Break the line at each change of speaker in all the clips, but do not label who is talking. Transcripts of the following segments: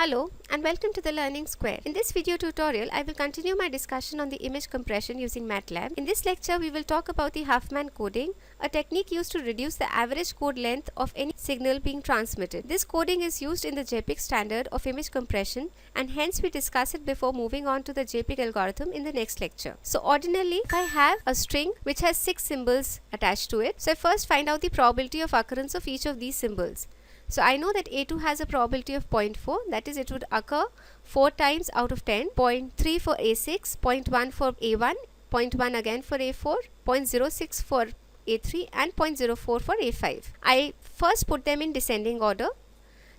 Hello and welcome to the Learning Square. In this video tutorial, I will continue my discussion on the image compression using MATLAB. In this lecture, we will talk about the Huffman coding, a technique used to reduce the average code length of any signal being transmitted. This coding is used in the JPEG standard of image compression, and hence we discuss it before moving on to the JPEG algorithm in the next lecture. So ordinarily, if I have a string which has 6 symbols attached to it, so I first find out the probability of occurrence of each of these symbols. So I know that A2 has a probability of 0.4, that is it would occur 4 times out of 10, 0.3 for A6, 0.1 for A1, 0.1 again for A4, 0.06 for A3 and 0.04 for A5. I first put them in descending order.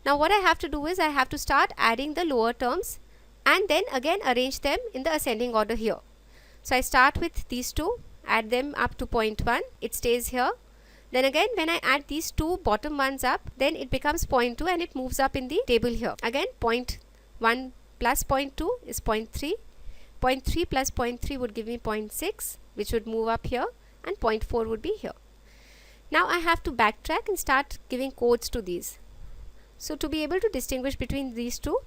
Now what I have to do is I have to start adding the lower terms and then again arrange them in the ascending order here. So I start with these two, add them up to 0.1, it stays here. Then again when I add these two bottom ones up, then it becomes 0.2 and it moves up in the table here. Again 0.1 plus 0.2 is 0.3. 0.3 plus 0.3 would give me 0.6, which would move up here, and 0.4 would be here. Now I have to backtrack and start giving codes to these. So to be able to distinguish between these two,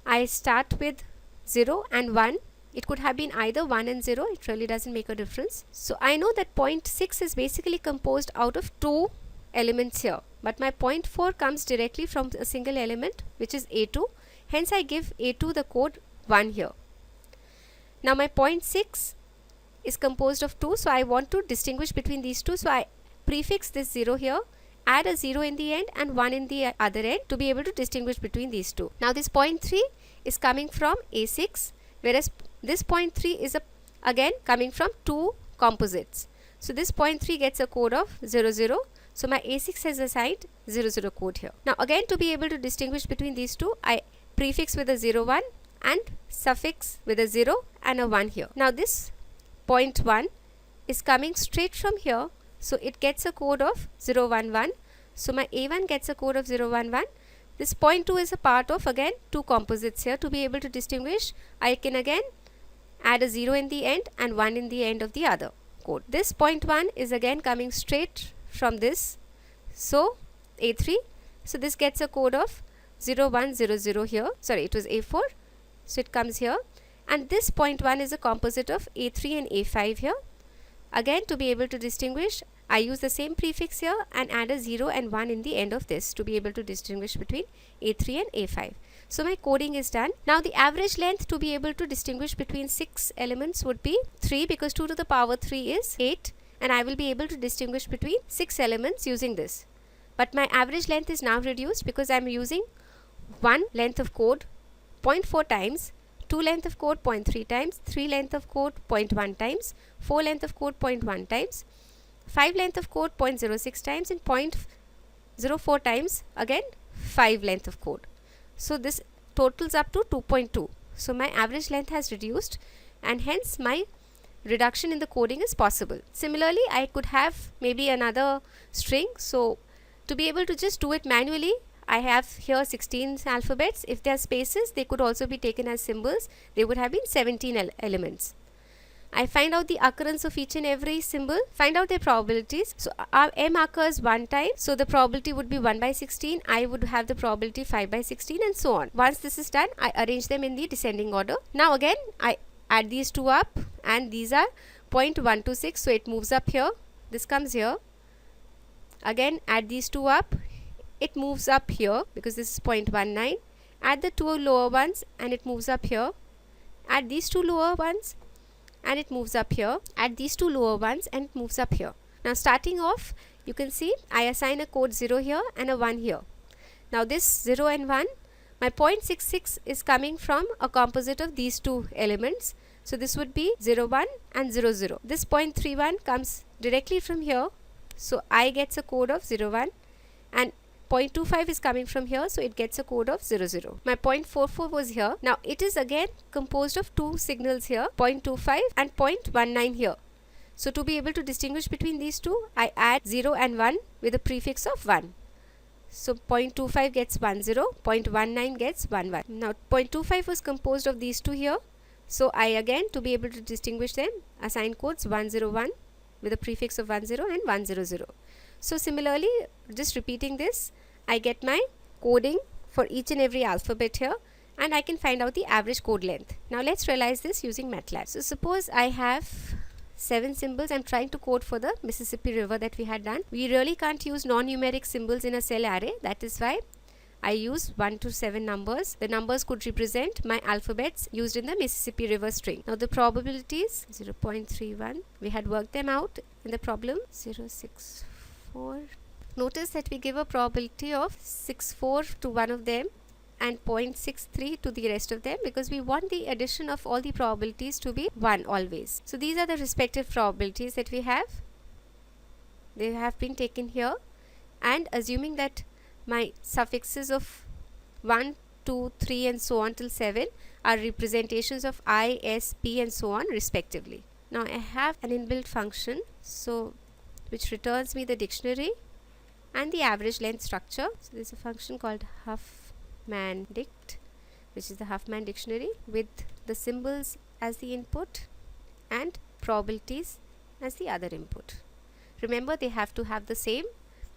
I start with 0 and 1. It could have been either 1 and 0, it really doesn't make a difference. So I know that 0.6 is basically composed out of two elements here, but my 0.4 comes directly from a single element, which is A2. Hence I give A2 the code 1 here. Now my 0.6 is composed of 2, so I want to distinguish between these two, so I prefix this 0 here, add a 0 in the end and 1 in the other end to be able to distinguish between these two. Now this 0.3 is coming from A6, whereas this 0.3 is again coming from two composites. So this 0.3 gets a code of 00. So my A6 has assigned 00 code here. Now again to be able to distinguish between these two, I prefix with a 01 and suffix with a 0 and a 1 here. Now this 0.1 is coming straight from here. So it gets a code of 011. So my A1 gets a code of 011. This 0.2 is a part of again two composites here. To be able to distinguish, I can again add a 0 in the end and 1 in the end of the other code. This 0.1 is again coming straight from this, so A3. So this gets a code of 0100 here. Sorry, it was A4. So it comes here. And this 0.1 is a composite of A3 and A5 here. Again, to be able to distinguish, I use the same prefix here and add a 0 and 1 in the end of this to be able to distinguish between A3 and A5. So my coding is done. Now the average length to be able to distinguish between 6 elements would be 3, because 2 to the power 3 is 8, and I will be able to distinguish between 6 elements using this. But my average length is now reduced because I am using 1 length of code 0.4 times, 2 length of code 0.3 times, 3 length of code 0.1 times, 4 length of code 0.1 times, 5 length of code 0.06 times, and 0.04 times again 5 length of code. So this totals up to 2.2. So my average length has reduced, and hence my reduction in the coding is possible. Similarly, I could have maybe another string. So to be able to just do it manually, I have here 16 alphabets. If there are spaces, they could also be taken as symbols. They would have been 17 elements. I find out the occurrence of each and every symbol, find out their probabilities. So our M occurs 1 time, so the probability would be 1 by 16. I would have the probability 5 by 16, and so on. Once this is done, I arrange them in the descending order. Now again, I add these two up, and these are 0.126, so it moves up here. This comes here. Again, add these two up. It moves up here because this is 0.19. Add the two lower ones, and it moves up here. Add these two lower ones, and it moves up here. Add these two lower ones and it moves up here. Now starting off, you can see I assign a code 0 here and a 1 here. Now this 0 and 1, my 0.66 is coming from a composite of these two elements. So this would be 01 and 00. This 0.31 comes directly from here. So I gets a code of 01, and 0.25 is coming from here, so it gets a code of 00. My 0.44 was here. Now it is again composed of two signals here, 0.25 and 0.19 here. So to be able to distinguish between these two, I add 0 and 1 with a prefix of 1. So 0.25 gets 10, 0.19 gets 11. Now 0.25 was composed of these two here. So I again, to be able to distinguish them, assign codes 101 with a prefix of 10 and 100. So similarly, just repeating this, I get my coding for each and every alphabet here, and I can find out the average code length. Now let's realize this using MATLAB. So suppose I have 7 symbols. I'm trying to code for the Mississippi River that we had done. We really can't use non-numeric symbols in a cell array. That is why I use 1 to 7 numbers. The numbers could represent my alphabets used in the Mississippi River string. Now the probabilities 0.31. We had worked them out in the problem. 0.64. Notice that we give a probability of 0.64 to one of them and 0.63 to the rest of them, because we want the addition of all the probabilities to be 1 always. So these are the respective probabilities that we have. They have been taken here, and assuming that my suffixes of 1, 2, 3 and so on till 7 are representations of I, S, P and so on respectively. Now I have an inbuilt function which returns me the dictionary and the average length structure. So there is a function called Huffman dict, which is the Huffman dictionary, with the symbols as the input and probabilities as the other input. Remember, they have to have the same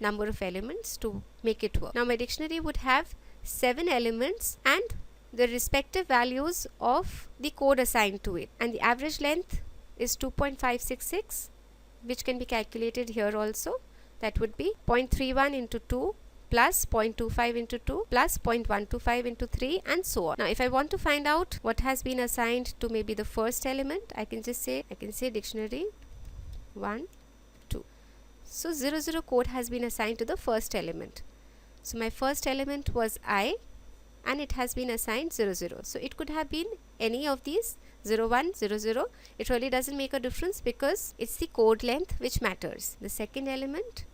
number of elements to make it work. Now my dictionary would have 7 elements and the respective values of the code assigned to it, and the average length is 2.566, which can be calculated here also. That would be 0.31 into 2 plus 0.25 into 2 plus 0.125 into 3 and so on. Now if I want to find out what has been assigned to maybe the first element, I can say dictionary 1, 2. So 00 code has been assigned to the first element. So my first element was I and it has been assigned 00. So it could have been any of these 01, 00. It really doesn't make a difference because it's the code length which matters. The second element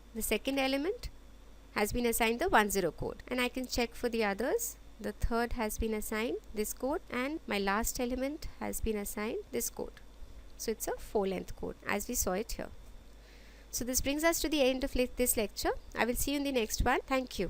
has been assigned the 10 code, and I can check for the others. The third has been assigned this code and my last element has been assigned this code. So it's a 4 length code as we saw it here. So this brings us to the end of this lecture. I will see you in the next one. Thank you.